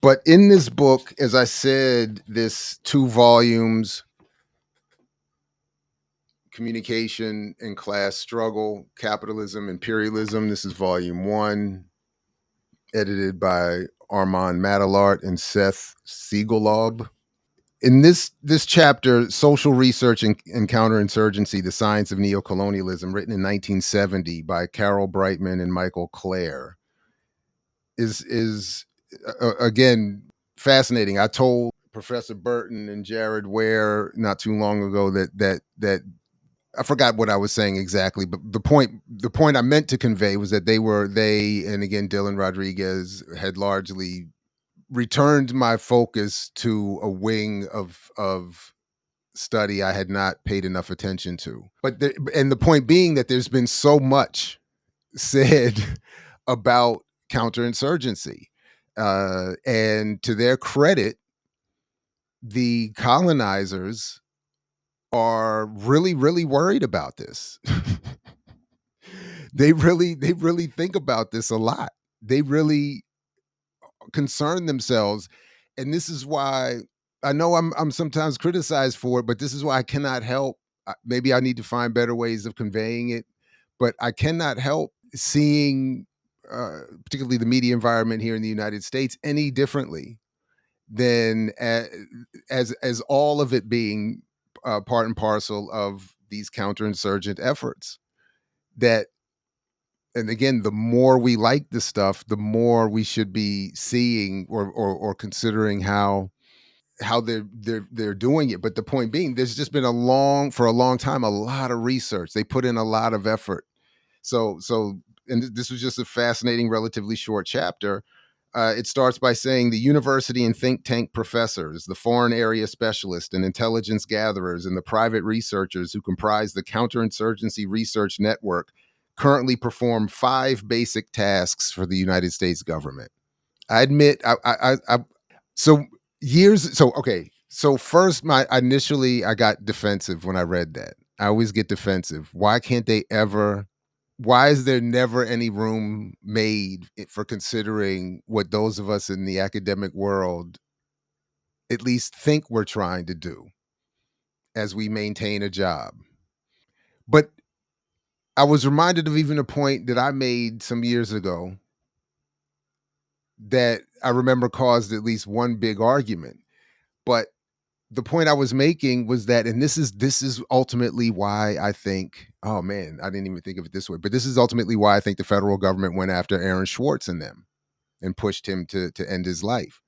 But in this book, as I said, this 2 volumes, Communication and Class Struggle, Capitalism, Imperialism. This is volume 1, edited by Armand Matalart and Seth Siegelob. In this chapter, Social Research and Counterinsurgency, The Science of Neocolonialism, written in 1970 by Carol Brightman and Michael Clare, is again fascinating. I told Professor Burton and Jared Ware not too long ago that I forgot what I was saying exactly, but the point I meant to convey was that they and again Dylan Rodriguez had largely returned my focus to a wing of study I had not paid enough attention to. And the point being that there's been so much said about counterinsurgency, and to their credit, the colonizers are really really worried about this. They really think about this a lot. They really concern themselves, and this is why I know I'm sometimes criticized for it, but this is why I cannot help. Maybe I need to find better ways of conveying it, but I cannot help seeing, particularly the media environment here in the United States, any differently than as all of it being part and parcel of these counterinsurgent efforts. That and again, the more we like this stuff, the more we should be seeing or considering how they're doing it. But the point being, there's just been for a long time, a lot of research. They put in a lot of effort. And this was just a fascinating, relatively short chapter. It starts by saying the university and think tank professors, the foreign area specialists and intelligence gatherers, and the private researchers who comprise the Counterinsurgency Research Network currently perform 5 basic tasks for the United States government. I admit, so okay. So first, I got defensive when I read that. I always get defensive. Why can't they ever? Why is there never any room made for considering what those of us in the academic world at least think we're trying to do as we maintain a job? But I was reminded of even a point that I made some years ago that I remember caused at least one big argument. But the point I was making was that, and this is ultimately why I think, oh man, I didn't even think of it this way, but this is ultimately why I think the federal government went after Aaron Schwartz and them and pushed him to end his life.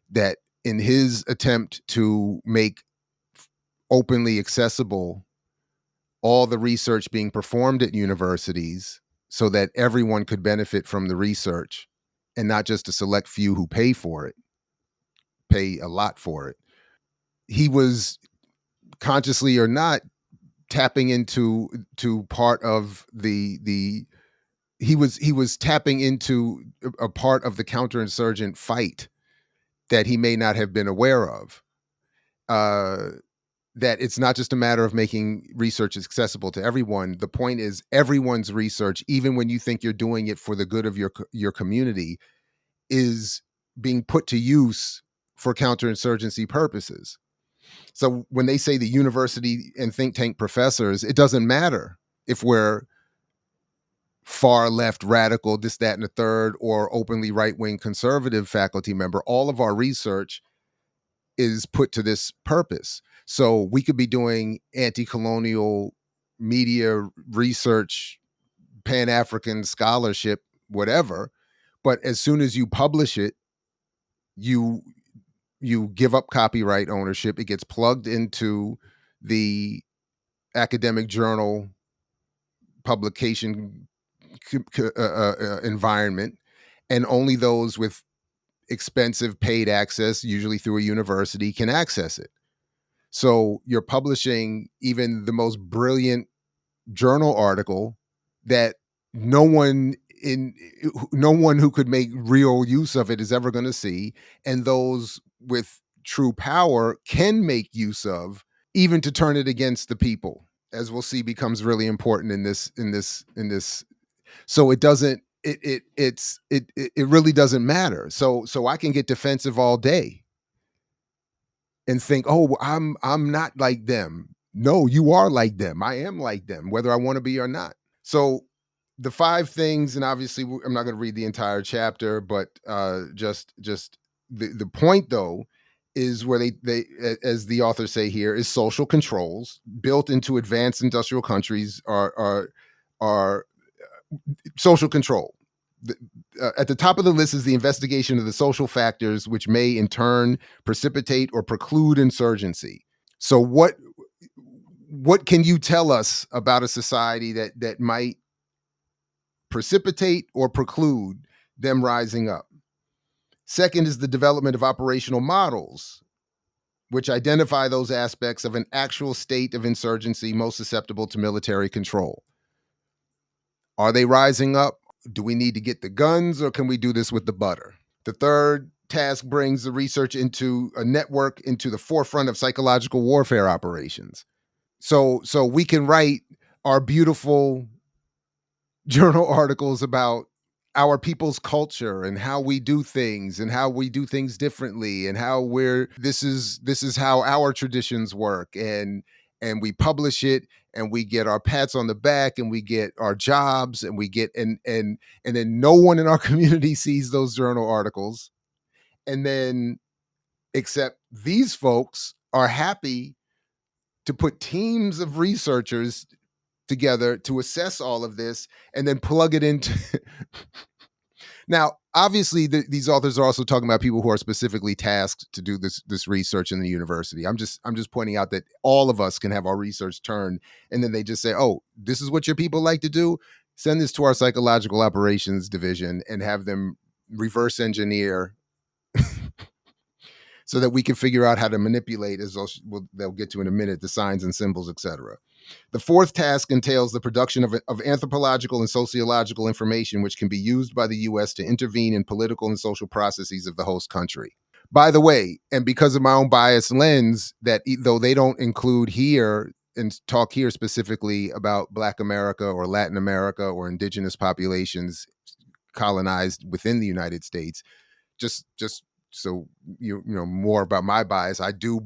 That in his attempt to make openly accessible all the research being performed at universities so that everyone could benefit from the research and not just a select few who pay a lot for it. He was, consciously or not, tapping into to part of the he was tapping into a part of the counterinsurgent fight that he may not have been aware of. Uh, that it's not just a matter of making research accessible to everyone. The point is everyone's research, even when you think you're doing it for the good of your community, is being put to use for counterinsurgency purposes. So when they say the university and think tank professors, it doesn't matter if we're far left radical, this, that, and the third, or openly right wing conservative faculty member. All of our research is put to this purpose. So we could be doing anti-colonial media research, pan-African scholarship, whatever. But as soon as you publish it, you you give up copyright ownership. It gets plugged into the academic journal publication environment, and only those with expensive paid access, usually through a university, can access it. So you're publishing even the most brilliant journal article that no one no one who could make real use of it is ever going to see, and those with true power can make use of, even to turn it against the people, as we'll see becomes really important in this. So it doesn't it really doesn't matter. So I can get defensive all day and think, "Oh, well, I'm not like them." No, you are like them. I am like them, whether I want to be or not. So the five things, and obviously I'm not going to read the entire chapter, but just the point though is where as the authors say here, is social controls built into advanced industrial countries are social control. The, at the top of the list is the investigation of the social factors which may in turn precipitate or preclude insurgency. So what can you tell us about a society that might precipitate or preclude them rising up? Second is the development of operational models which identify those aspects of an actual state of insurgency most susceptible to military control. Are they rising up? Do we need to get the guns or can we do this with the butter? The third task brings the research into a network into the forefront of psychological warfare operations. So we can write our beautiful journal articles about our people's culture and how we do things and how we do things differently and how we're this is how our traditions work, and we publish it and we get our pats on the back and we get our jobs and we get and then no one in our community sees those journal articles, and then except these folks are happy to put teams of researchers together to assess all of this and then plug it into now obviously these authors are also talking about people who are specifically tasked to do this research in the university. I'm just pointing out that all of us can have our research turned and then they just say, oh, this is what your people like to do, send this to our psychological operations division and have them reverse engineer so that we can figure out how to manipulate, as they'll get to in a minute, the signs and symbols, etc. The fourth task entails the production of anthropological and sociological information which can be used by the U.S. to intervene in political and social processes of the host country. By the way, and because of my own biased lens, that though they don't include here and talk here specifically about Black America or Latin America or indigenous populations colonized within the United States, just so you know more about my bias, I do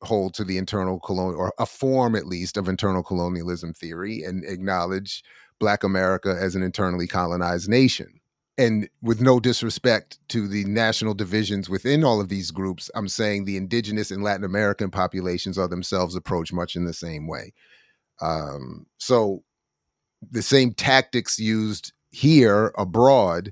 hold to the internal colonial, or a form at least of internal colonialism theory, and acknowledge Black America as an internally colonized nation. And with no disrespect to the national divisions within all of these groups, I'm saying the indigenous and Latin American populations are themselves approached much in the same way. So the same tactics used here abroad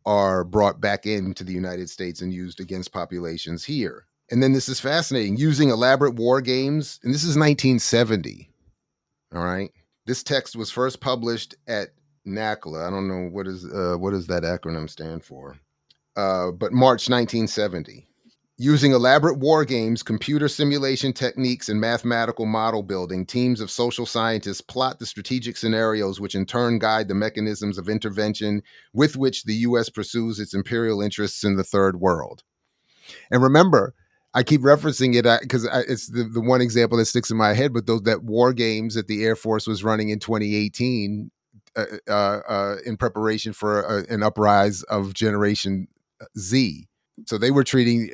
are brought back into the United States and used against populations here. And then this is fascinating, using elaborate war games. And this is 1970. All right. This text was first published at NACLA. I don't know what does that acronym stand for, but March 1970. Using elaborate war games, computer simulation techniques, and mathematical model building, teams of social scientists plot the strategic scenarios which in turn guide the mechanisms of intervention with which the U.S. pursues its imperial interests in the third world. And remember, I keep referencing it because it's the one example that sticks in my head, but those that war games that the Air Force was running in 2018 in preparation for an uprise of Generation Z. So they were treating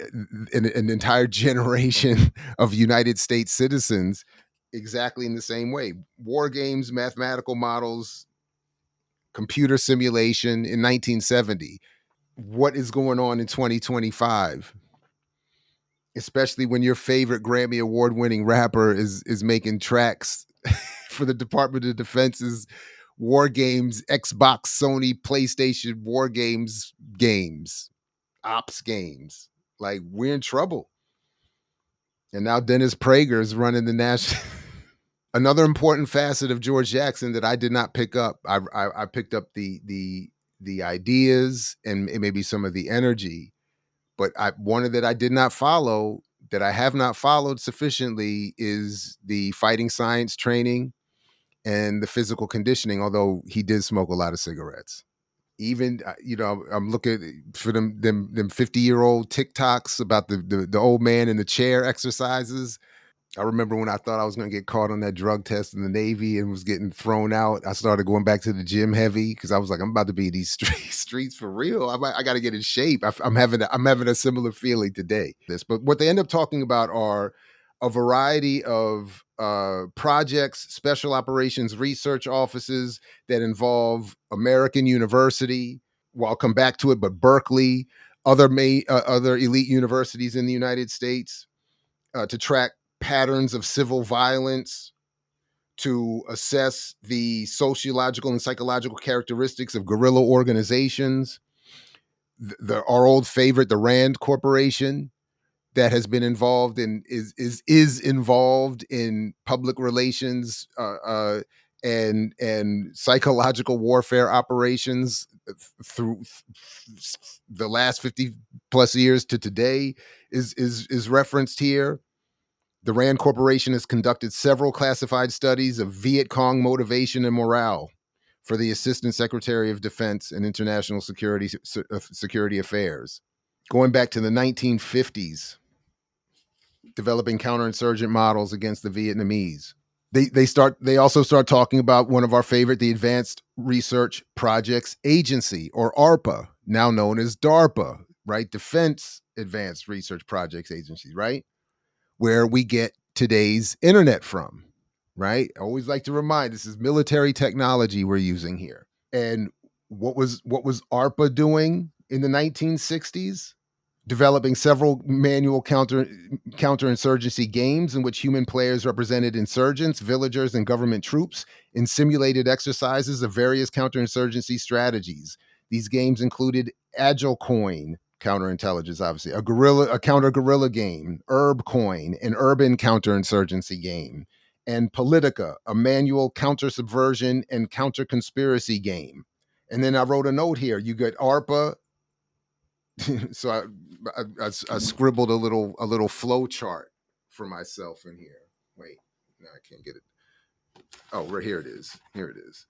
an entire generation of United States citizens exactly in the same way. War games, mathematical models, computer simulation in 1970. What is going on in 2025? Especially when your favorite Grammy award-winning rapper is making tracks for the Department of Defense's war games, Xbox, Sony, PlayStation war games, ops games. Like, we're in trouble. And now Dennis Prager is running the national. Another important facet of George Jackson that I did not pick up. I picked up the ideas and maybe some of the energy, but one that I did not follow, that I have not followed sufficiently, is the fighting science training and the physical conditioning. Although he did smoke a lot of cigarettes. Even I'm looking for them 50-year-old TikToks about the old man in the chair exercises. I remember when I thought I was gonna get caught on that drug test in the Navy and was getting thrown out, I started going back to the gym heavy because I was like, "I'm about to be in these streets for real. I gotta get in shape." I'm having a similar feeling today. But what they end up talking about are a variety of projects, special operations research offices that involve American University. Well, I'll come back to it, but Berkeley, other elite universities in the United States, to track patterns of civil violence, to assess the sociological and psychological characteristics of guerrilla organizations. Our old favorite, the Rand Corporation, that has been involved in is involved in public relations and psychological warfare operations through the last 50 plus years to today is referenced here. The Rand Corporation has conducted several classified studies of Viet Cong motivation and morale for the Assistant Secretary of Defense and International Security Affairs. Going back to the 1950s, developing counterinsurgent models against the Vietnamese. They also start talking about one of our favorite, the Advanced Research Projects Agency, or ARPA, now known as DARPA, right? Defense Advanced Research Projects Agency, right? Where we get today's internet from, right? I always like to remind, this is military technology we're using here. And what was ARPA doing in the 1960s? Developing several manual counterinsurgency games in which human players represented insurgents, villagers, and government troops in simulated exercises of various counterinsurgency strategies. These games included Agile Coin, counterintelligence, obviously, a counter guerrilla game, Herb Coin, an urban counterinsurgency game, and Politica, a manual counter subversion and counter conspiracy game. And then I wrote a note here. You get ARPA. So I scribbled a little flow chart for myself in here. Wait, no, I can't get it. Oh, right here it is. Here it is.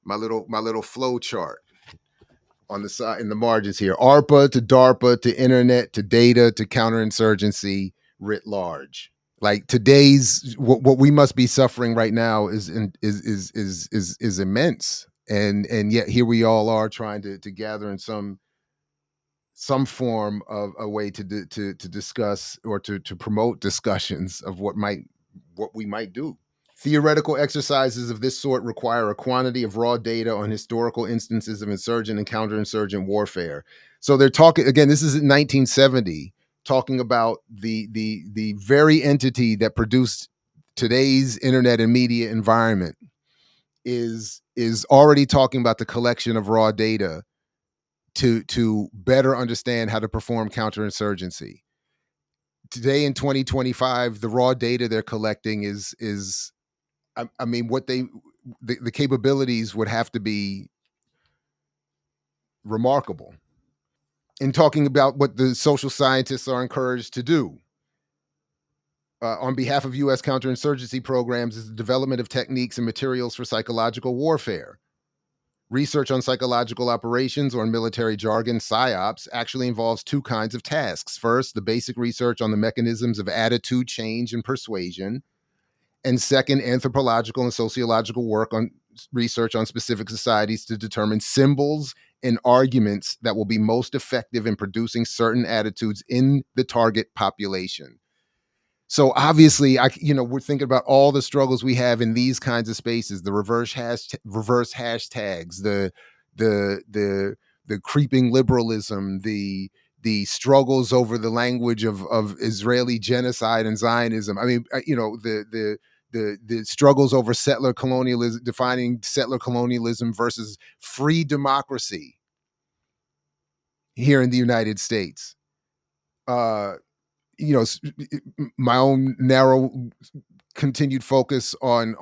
My little flow chart on the side in the margins here. ARPA to DARPA to internet to data to counterinsurgency writ large. Like today's what we must be suffering right now is immense, and yet here we all are trying to gather in some form of a way to discuss or to promote discussions of what we might do. Theoretical exercises of this sort require a quantity of raw data on historical instances of insurgent and counterinsurgent warfare. So they're talking again. This is in 1970, talking about the very entity that produced today's internet and media environment is already talking about the collection of raw data to better understand how to perform counterinsurgency. Today in 2025, the raw data they're collecting is I mean what the capabilities would have to be remarkable. In talking about what the social scientists are encouraged to do on behalf of U.S. counterinsurgency programs is the development of techniques and materials for psychological warfare. Research on psychological operations, or in military jargon, PSYOPs, actually involves two kinds of tasks. First, the basic research on the mechanisms of attitude change and persuasion. And second, anthropological and sociological work on research on specific societies to determine symbols and arguments that will be most effective in producing certain attitudes in the target population. So obviously, we're thinking about all the struggles we have in these kinds of spaces: the reverse hashtags, the creeping liberalism, the struggles over the language of Israeli genocide and Zionism. I mean, the struggles over settler colonialism, defining settler colonialism versus free democracy here in the United States. Uh, my own narrow continued focus on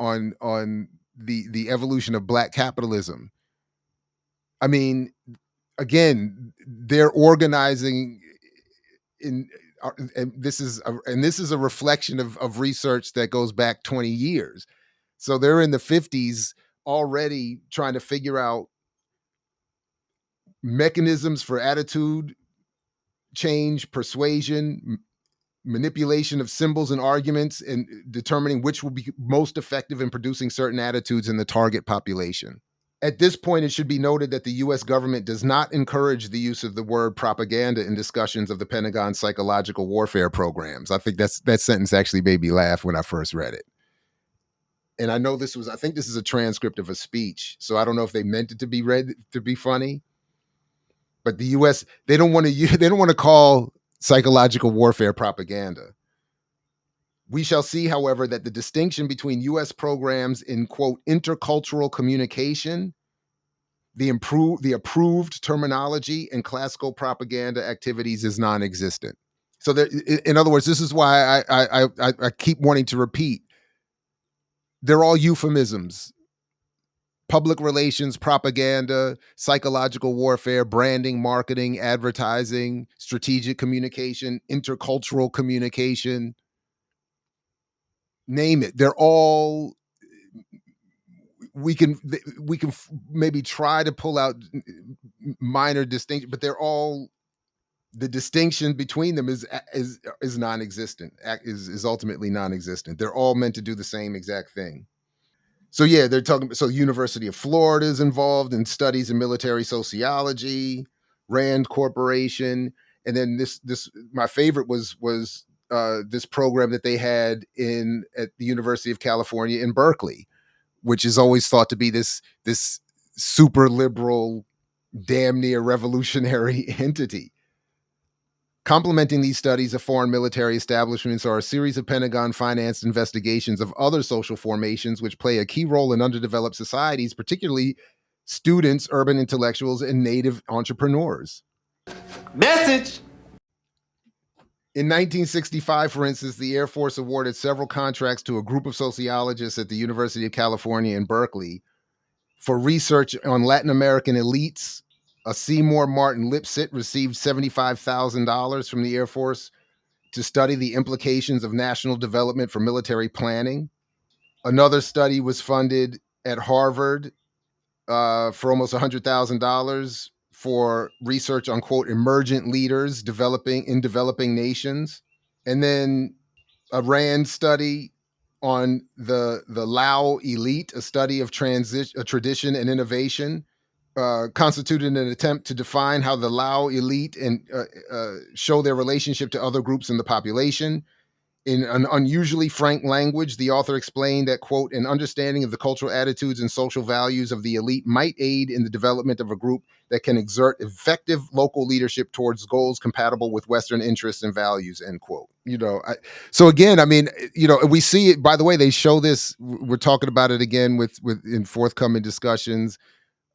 the evolution of black capitalism. I mean, again, they're organizing in and this is a reflection of research that goes back 20 years. So they're in the 50s already trying to figure out mechanisms for attitude change, persuasion, manipulation of symbols and arguments, and determining which will be most effective in producing certain attitudes in the target population. At this point, it should be noted that the US government does not encourage the use of the word propaganda in discussions of the Pentagon's psychological warfare programs. I think that sentence actually made me laugh when I first read it. And I think this is a transcript of a speech. So I don't know if they meant it to be read to be funny, but the US, they don't want to they don't want to call psychological warfare propaganda. We shall see, however, that the distinction between US programs in quote intercultural communication, the approved terminology, and classical propaganda activities is non-existent. So there, in other words, this is why I keep wanting to repeat. They're all euphemisms: public relations, propaganda, psychological warfare, branding, marketing, advertising, strategic communication, intercultural communication. Name it. They're all, we can maybe try to pull out minor distinction, but they're all, the distinction between them is non-existent. Is ultimately non-existent. They're all meant to do the same exact thing. So yeah, they're talking. So University of Florida is involved in studies in military sociology, Rand Corporation, and then this my favorite was this program that they had in at the University of California in Berkeley, which is always thought to be this super liberal, damn near revolutionary entity. Complementing these studies of foreign military establishments are a series of Pentagon-financed investigations of other social formations which play a key role in underdeveloped societies, particularly students, urban intellectuals, and native entrepreneurs. Message! In 1965, for instance, the Air Force awarded several contracts to a group of sociologists at the University of California in Berkeley for research on Latin American elites. A Seymour Martin Lipset received $75,000 from the Air Force to study the implications of national development for military planning. Another study was funded at Harvard for almost $100,000 for research on, quote, emergent leaders in developing nations. And then a Rand study on the Lao elite, a study of tradition and innovation, constituted an attempt to define how the Lao elite and show their relationship to other groups in the population. In an unusually frank language, the author explained that, quote, an understanding of the cultural attitudes and social values of the elite might aid in the development of a group that can exert effective local leadership towards goals compatible with Western interests and values, end quote. So again, I mean, we see it, by the way, they show this, we're talking about it again with in forthcoming discussions.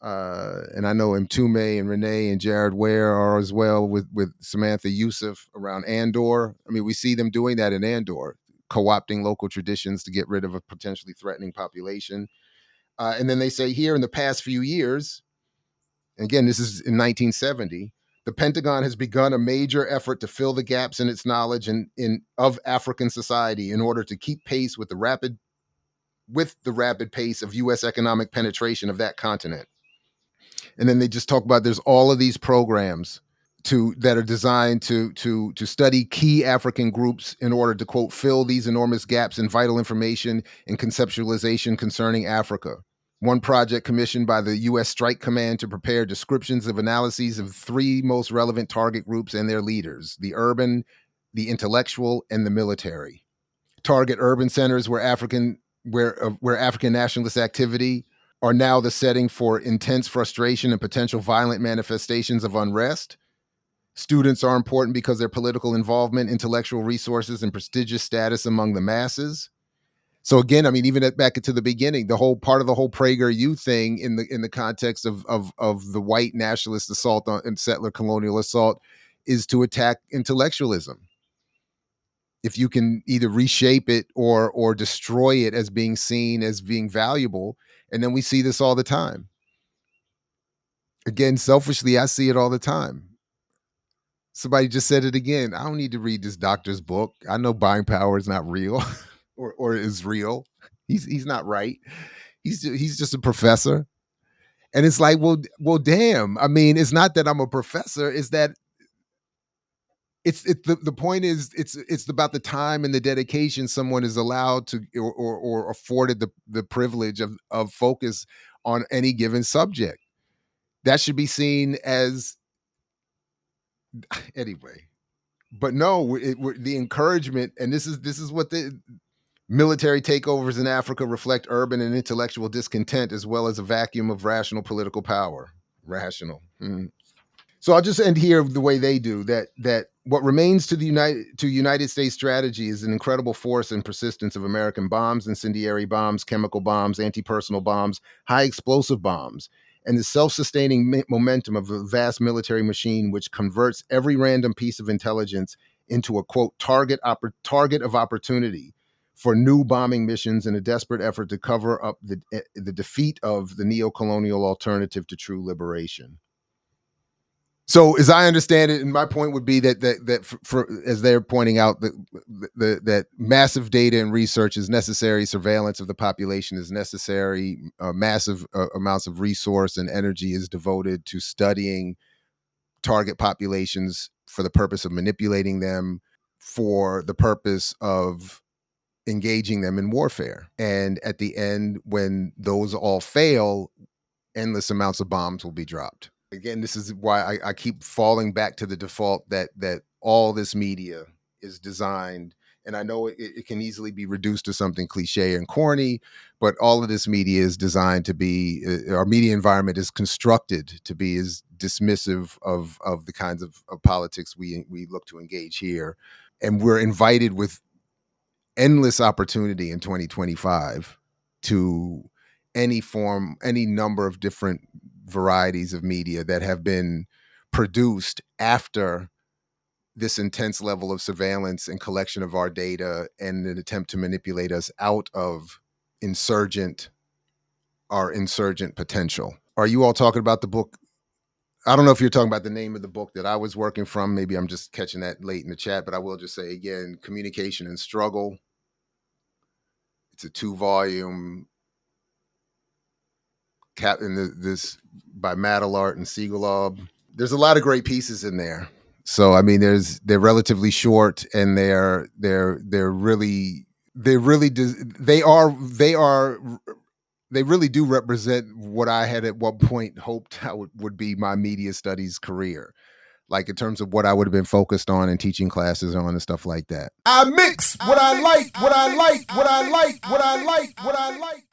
And I know Mtume and Renee and Jared Ware are as well with Samantha Youssef around Andor. I mean, we see them doing that in Andor, co-opting local traditions to get rid of a potentially threatening population. And then they say here in the past few years, again, this is in 1970, the Pentagon has begun a major effort to fill the gaps in its knowledge of African society in order to keep pace with the rapid pace of U.S. economic penetration of that continent. And then they just talk about there's all of these programs that are designed to study key African groups in order to, quote, fill these enormous gaps in vital information and conceptualization concerning Africa. One project commissioned by the U.S. Strike Command to prepare descriptions of analyses of three most relevant target groups and their leaders: the urban, the intellectual, and the military. Target urban centers where African nationalist activity are now the setting for intense frustration and potential violent manifestations of unrest. Students are important because their political involvement, intellectual resources, and prestigious status among the masses. So again, I mean, even back to the beginning, the whole part of the whole PragerU thing in the context of the white nationalist assault and settler colonial assault is to attack intellectualism. If you can either reshape it or destroy it as being seen as being valuable, and then we see this all the time. Again, selfishly, I see it all the time. Somebody just said it again. I don't need to read this doctor's book. I know buying power is not real, or is real. He's not right. He's just a professor, and it's like, well, damn. I mean, it's not that I'm a professor. It's that The point is it's about the time and the dedication someone is allowed to or afforded the privilege of focus on any given subject. That should be seen as anyway. But no, the encouragement, and this is what the military takeovers in Africa reflect: urban and intellectual discontent, as well as a vacuum of rational political power. Rational. So I'll just end here the way they do. That what remains to the United States strategy is an incredible force and persistence of American bombs, incendiary bombs, chemical bombs, anti-personnel bombs, high explosive bombs, and the self-sustaining momentum of a vast military machine which converts every random piece of intelligence into a quote target of opportunity for new bombing missions in a desperate effort to cover up the defeat of the neo-colonial alternative to true liberation. So, as I understand it, and my point would be that for as they're pointing out, that massive data and research is necessary, surveillance of the population is necessary, massive amounts of resource and energy is devoted to studying target populations for the purpose of manipulating them, for the purpose of engaging them in warfare. And at the end, when those all fail, endless amounts of bombs will be dropped. Again, this is why I keep falling back to the default that all this media is designed, and I know it can easily be reduced to something cliche and corny, but all of this media is designed to be, our media environment is constructed to be as dismissive of the kinds of politics we look to engage here. And we're invited with endless opportunity in 2025 to any number of different varieties of media that have been produced after this intense level of surveillance and collection of our data and an attempt to manipulate us out of insurgent our insurgent potential. Are you all talking about the book? I don't know if you're talking about the name of the book that I was working from. Maybe I'm just catching that late in the chat, but I will just say again, Communication and Struggle. It's a 2-volume this by Madelart and Siegelob. There's a lot of great pieces in there. So I mean, they're relatively short, and they're really they really do represent what I had at one point hoped would be my media studies career, like in terms of what I would have been focused on and teaching classes on and stuff like that. I mix what I like, what I like, what I like, what I like, what I like.